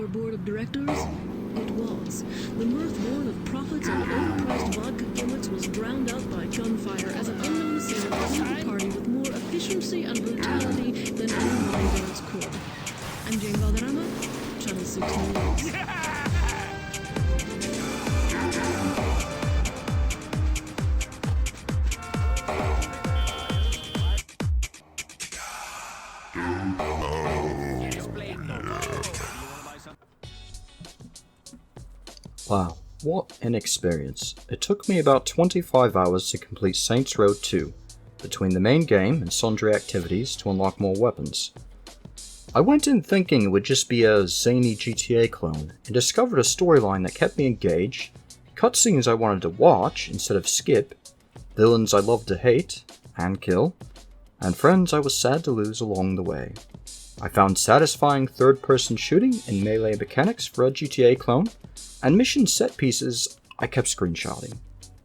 board of directors? It was. The mirth born of profits and overpriced vodka gimmicks was drowned out by gunfire as an unknown assailant pursued the party with more efficiency and brutality than any bodyguards could. I'm Jane Valderrama, Channel 6 News. Wow, what an experience. It took me about 25 hours to complete Saints Row 2, between the main game and sundry activities to unlock more weapons. I went in thinking it would just be a zany GTA clone, and discovered a storyline that kept me engaged, cutscenes I wanted to watch instead of skip, villains I loved to hate and kill, and friends I was sad to lose along the way. I found satisfying third-person shooting and melee mechanics for a GTA clone, and mission set pieces I kept screenshotting.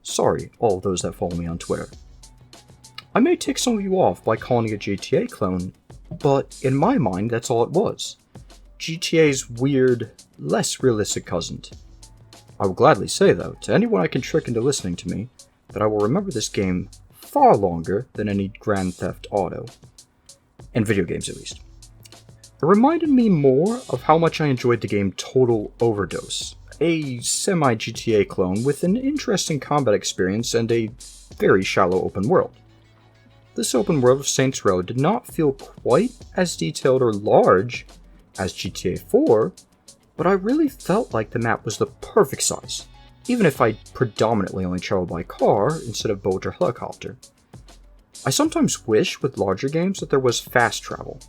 Sorry, all those that follow me on Twitter. I may tick some of you off by calling it a GTA clone, but in my mind that's all it was. GTA's weird, less realistic cousin. I will gladly say though, to anyone I can trick into listening to me, that I will remember this game far longer than any Grand Theft Auto. In video games at least. It reminded me more of how much I enjoyed the game Total Overdose, a semi-GTA clone with an interesting combat experience and a very shallow open world. This open world of Saints Row did not feel quite as detailed or large as GTA 4, but I really felt like the map was the perfect size, even if I predominantly only traveled by car instead of boat or helicopter. I sometimes wish with larger games that there was fast travel.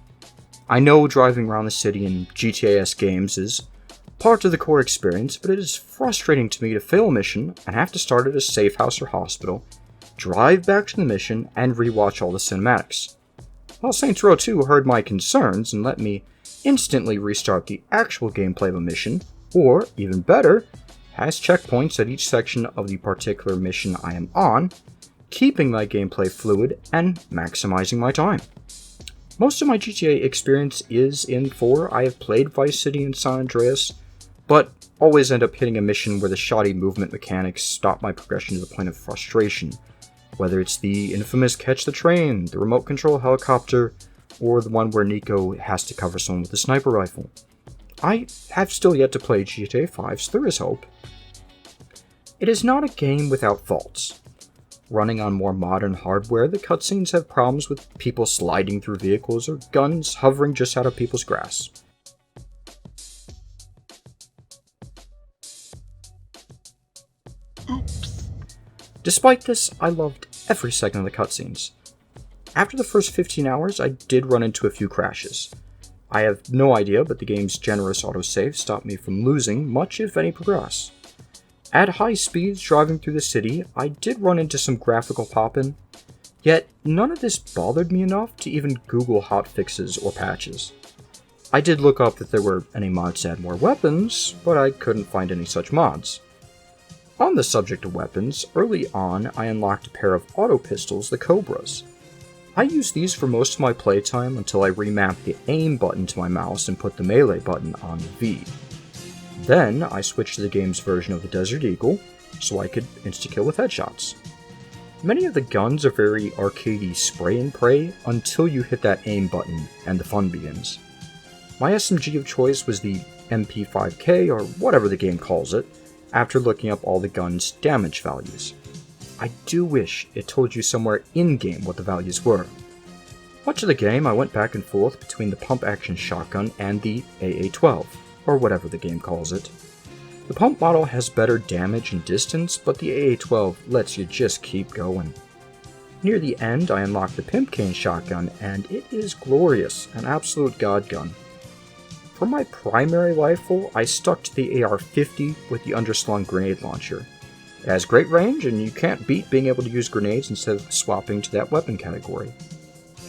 I know driving around the city in GTA-esque games is part of the core experience, but it is frustrating to me to fail a mission and have to start at a safe house or hospital, drive back to the mission, and rewatch all the cinematics. While Saints Row 2 heard my concerns and let me instantly restart the actual gameplay of a mission, or, even better, has checkpoints at each section of the particular mission I am on, keeping my gameplay fluid and maximizing my time. Most of my GTA experience is in 4. I have played Vice City and San Andreas, but always end up hitting a mission where the shoddy movement mechanics stop my progression to the point of frustration, whether it's the infamous catch the train, the remote control helicopter, or the one where Nico has to cover someone with a sniper rifle. I have still yet to play GTA 5, so there is hope. It is not a game without faults. Running on more modern hardware, the cutscenes have problems with people sliding through vehicles or guns hovering just out of people's grasp. Oops. Despite this, I loved every second of the cutscenes. After the first 15 hours, I did run into a few crashes. I have no idea, but the game's generous autosave stopped me from losing much, if any, progress. At high speeds driving through the city, I did run into some graphical pop-in, yet none of this bothered me enough to even Google hotfixes or patches. I did look up if there were any mods to add more weapons, but I couldn't find any such mods. On the subject of weapons, early on I unlocked a pair of auto pistols, the Cobras. I used these for most of my playtime until I remapped the aim button to my mouse and put the melee button on V. Then I switched to the game's version of the Desert Eagle, so I could insta-kill with headshots. Many of the guns are very arcadey spray and pray until you hit that aim button and the fun begins. My SMG of choice was the MP5K, or whatever the game calls it, after looking up all the guns' damage values. I do wish it told you somewhere in-game what the values were. Much of the game I went back and forth between the pump-action shotgun and the AA-12. Or whatever the game calls it. The pump model has better damage and distance, but the AA-12 lets you just keep going. Near the end, I unlocked the pimp cane shotgun, and it is glorious, an absolute god gun. For my primary rifle, I stuck to the AR-50 with the underslung grenade launcher. It has great range, and you can't beat being able to use grenades instead of swapping to that weapon category.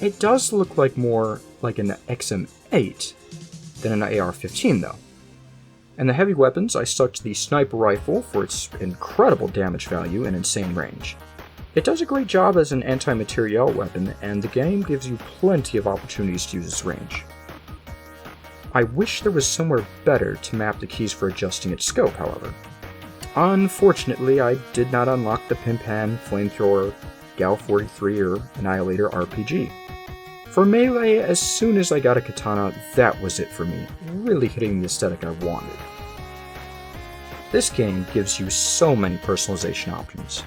It does look like more like an XM8 than an AR-15 though. And the heavy weapons, I stuck to the sniper rifle for its incredible damage value and insane range. It does a great job as an anti-materiel weapon, and the game gives you plenty of opportunities to use its range. I wish there was somewhere better to map the keys for adjusting its scope, however. Unfortunately, I did not unlock the Pimpan, Flamethrower, Gal 43, or Annihilator RPG. For Melee, as soon as I got a katana, that was it for me, really hitting the aesthetic I wanted. This game gives you so many personalization options.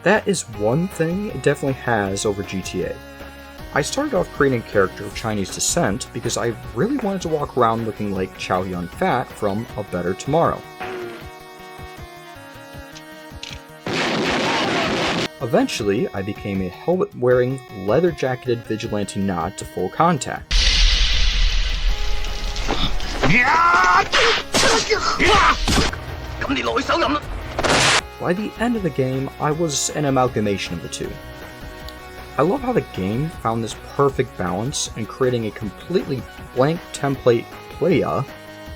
That is one thing it definitely has over GTA. I started off creating a character of Chinese descent because I really wanted to walk around looking like Chow Yun-Fat from A Better Tomorrow. Eventually, I became a helmet-wearing, leather-jacketed vigilante nod to full contact. By the end of the game, I was an amalgamation of the two. I love how the game found this perfect balance in creating a completely blank template playa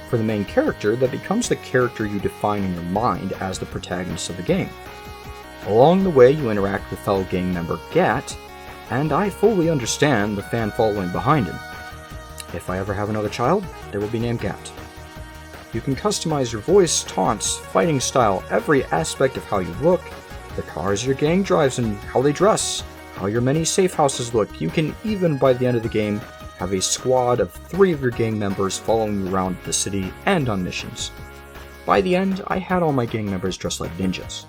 for the main character that becomes the character you define in your mind as the protagonist of the game. Along the way, you interact with fellow gang member Gat, and I fully understand the fan following behind him. If I ever have another child, they will be named Gat. You can customize your voice, taunts, fighting style, every aspect of how you look, the cars your gang drives and how they dress, how your many safe houses look. You can even, by the end of the game, have a squad of 3 of your gang members following you around the city and on missions. By the end, I had all my gang members dressed like ninjas.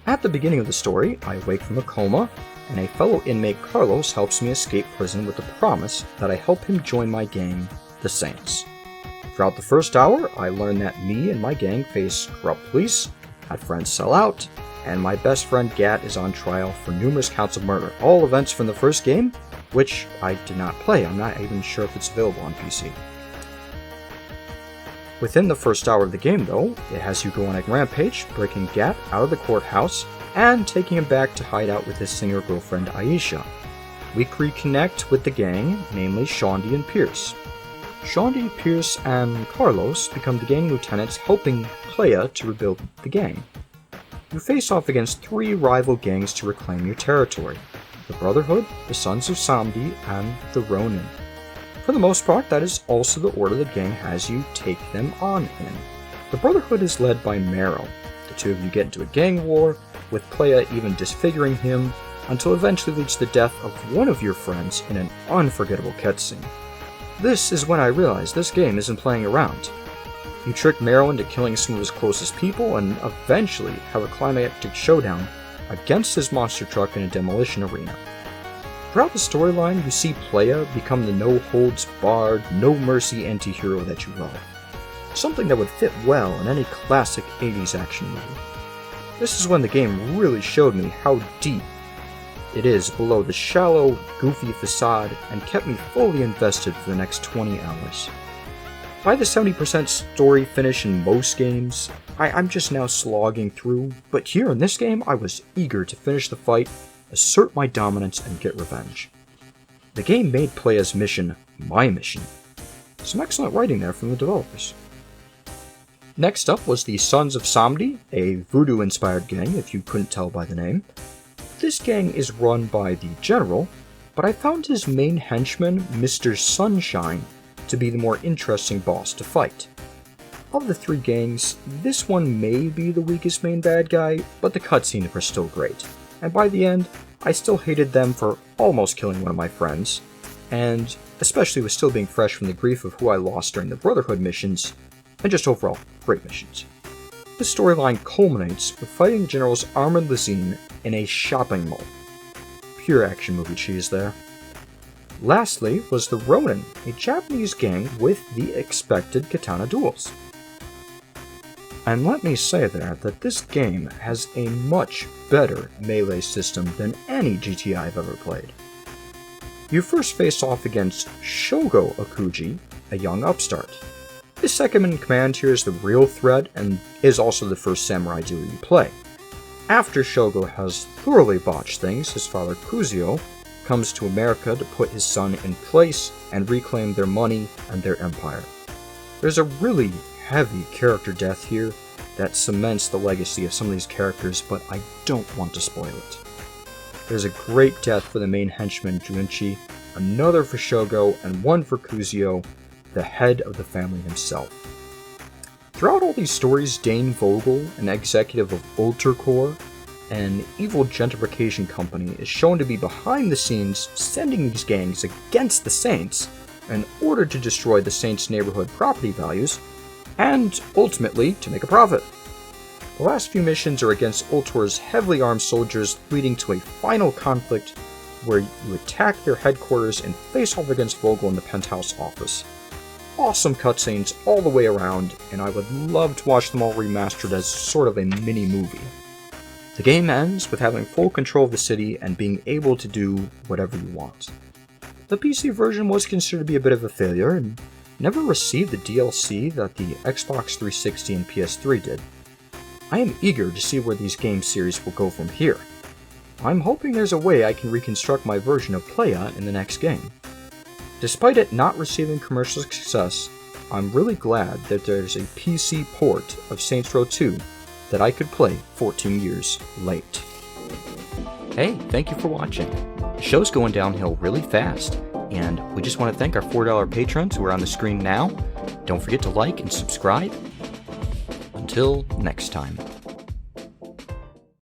At the beginning of the story, I wake from a coma, and a fellow inmate Carlos helps me escape prison with the promise that I help him join my gang, the Saints. Throughout the first hour, I learn that me and my gang face corrupt police, had friends sell out, and my best friend Gat is on trial for numerous counts of murder. All events from the first game, which I did not play. I'm not even sure if it's available on PC. Within the first hour of the game, though, it has you go on a rampage, breaking Gat out of the courthouse and taking him back to hide out with his singer girlfriend Aisha. We reconnect with the gang, namely Shaundi and Pierce. Shaundi, Pierce, and Carlos become the gang lieutenants helping Playa to rebuild the gang. You face off against 3 rival gangs to reclaim your territory: the Brotherhood, the Sons of Samdi, and the Ronin. For the most part, that is also the order the gang has you take them on in. The Brotherhood is led by Meryl. The two of you get into a gang war, with Playa even disfiguring him, until eventually leads to the death of one of your friends in an unforgettable cutscene. This is when I realized this game isn't playing around. You trick Meryl into killing some of his closest people, and eventually have a climactic showdown against his monster truck in a demolition arena. Throughout the storyline, you see Playa become the no-holds-barred, no-mercy anti-hero that you love. Something that would fit well in any classic 80s action movie. This is when the game really showed me how deep it is below the shallow, goofy facade and kept me fully invested for the next 20 hours. By the 70% story finish in most games, I'm just now slogging through, but here in this game I was eager to finish the fight, assert my dominance, and get revenge. The game made Playa's mission my mission. Some excellent writing there from the developers. Next up was the Sons of Samdi, a voodoo-inspired gang if you couldn't tell by the name. This gang is run by the General, but I found his main henchman, Mr. Sunshine, to be the more interesting boss to fight. Of the 3 gangs, this one may be the weakest main bad guy, but the cutscenes were still great, and by the end, I still hated them for almost killing one of my friends, and especially with still being fresh from the grief of who I lost during the Brotherhood missions, and just overall, great missions. The storyline culminates with fighting Generals Armin Lazine in a shopping mall. Pure action movie cheese there. Lastly was the Ronin, a Japanese gang with the expected katana duels. And let me say there that this game has a much better melee system than any GTA I've ever played. You first face off against Shogo Akuji, a young upstart. His second-in-command here is the real threat and is also the first samurai duo you play. After Shogo has thoroughly botched things, his father Kuzio comes to America to put his son in place and reclaim their money and their empire. There's a really heavy character death here that cements the legacy of some of these characters, but I don't want to spoil it. There's a great death for the main henchman Junchi, another for Shogo, and one for Kuzio, the head of the family himself. Throughout all these stories, Dane Vogel, an executive of Ultracore, an evil gentrification company, is shown to be behind the scenes sending these gangs against the Saints in order to destroy the Saints' neighborhood property values, and ultimately to make a profit. The last few missions are against Ultor's heavily armed soldiers, leading to a final conflict where you attack their headquarters and face off against Vogel in the penthouse office. Awesome cutscenes all the way around, and I would love to watch them all remastered as sort of a mini-movie. The game ends with having full control of the city and being able to do whatever you want. The PC version was considered to be a bit of a failure and never received the DLC that the Xbox 360 and PS3 did. I am eager to see where these game series will go from here. I'm hoping there's a way I can reconstruct my version of Playa in the next game. Despite it not receiving commercial success, I'm really glad that there's a PC port of Saints Row 2 that I could play 14 years late. Hey, thank you for watching. The show's going downhill really fast, and we just want to thank our $4 patrons who are on the screen now. Don't forget to like and subscribe. Until next time.